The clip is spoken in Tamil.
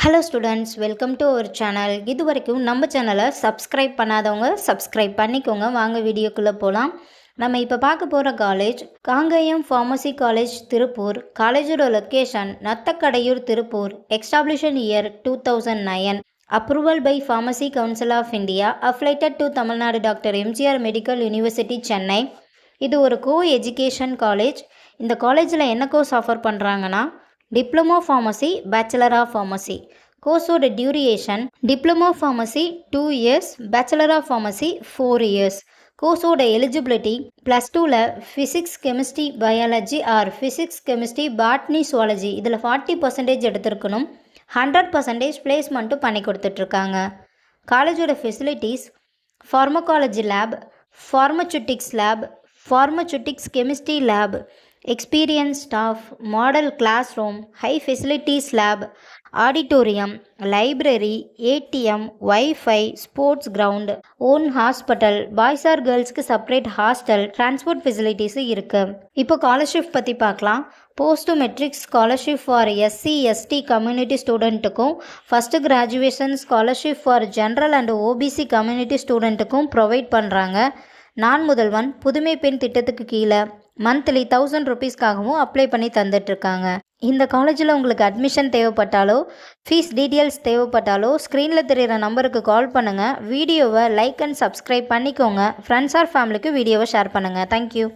Hello students, welcome to our channel. இது வரைக்கும் நம்ம சேனலை சப்ஸ்கிரைப் பண்ணாதவங்க சப்ஸ்கிரைப் பண்ணிக்கோங்க. வாங்க வீடியோக்குள்ளே போகலாம். நம்ம இப்போ பார்க்க போகிற college Kangeyam pharmacy college, Tiruppur. காலேஜோட location Nathakadaiyur, Tiruppur. Establishment year 2009. Approval by pharmacy council of India. Affiliated to Tamil Nadu doctor MGR medical university, Chennai. இது ஒரு கோ எஜுகேஷன் காலேஜ். இந்த காலேஜில் என்ன கோர்ஸ் ஆஃபர் பண்ணுறாங்கன்னா, diploma pharmacy, bachelor of pharmacy. கோர்ஸோட duration diploma pharmacy 2 years, bachelor of pharmacy 4 years. கோர்ஸோட எலிஜிபிலிட்டி +2ல் physics, chemistry, biology or physics, chemistry, botany, zoology இதில் 40% எடுத்திருக்கணும். 100% பிளேஸ்மெண்ட்டும் பண்ணி கொடுத்துட்ருக்காங்க. காலேஜோட facilities: pharmacology lab, pharmaceutics lab, pharmaceutics chemistry lab, experience staff, model class room, high facilities lab, auditorium, library, ATM, wifi, sports ground, own hospital, boys or கேர்ள்ஸ்க்கு செப்பரேட் ஹாஸ்டல், டிரான்ஸ்போர்ட் ஃபெசிலிட்டிஸும் இருக்குது. இப்போ ஸ்காலர்ஷிப் பற்றி பார்க்கலாம். Post matric scholarship for SC ST community ஸ்டூடெண்ட்டுக்கும், first graduation scholarship for general and OBC community ஸ்டூடெண்ட்டுக்கும் ப்ரொவைட் பண்ணுறாங்க. நான் முதல்வன் புதுமை பெண் திட்டத்துக்கு கீழே மந்த்லி 1000 ருபீஸ்க்காகவும் அப்ளை பண்ணி தந்துட்டுருக்காங்க. இந்த காலேஜில் உங்களுக்கு அட்மிஷன் தேவைப்பட்டாலோ, ஃபீஸ் டீட்டெயில்ஸ் தேவைப்பட்டாலோ ஸ்க்ரீனில் தெரிகிற நம்பருக்கு கால் பண்ணுங்கள். வீடியோவை லைக் அண்ட் சப்ஸ்கிரைப் பண்ணிக்கோங்க. ஃப்ரெண்ட்ஸ் ஆர் ஃபேமிலிக்கு வீடியோவை ஷேர் பண்ணுங்கள். தேங்க்யூ.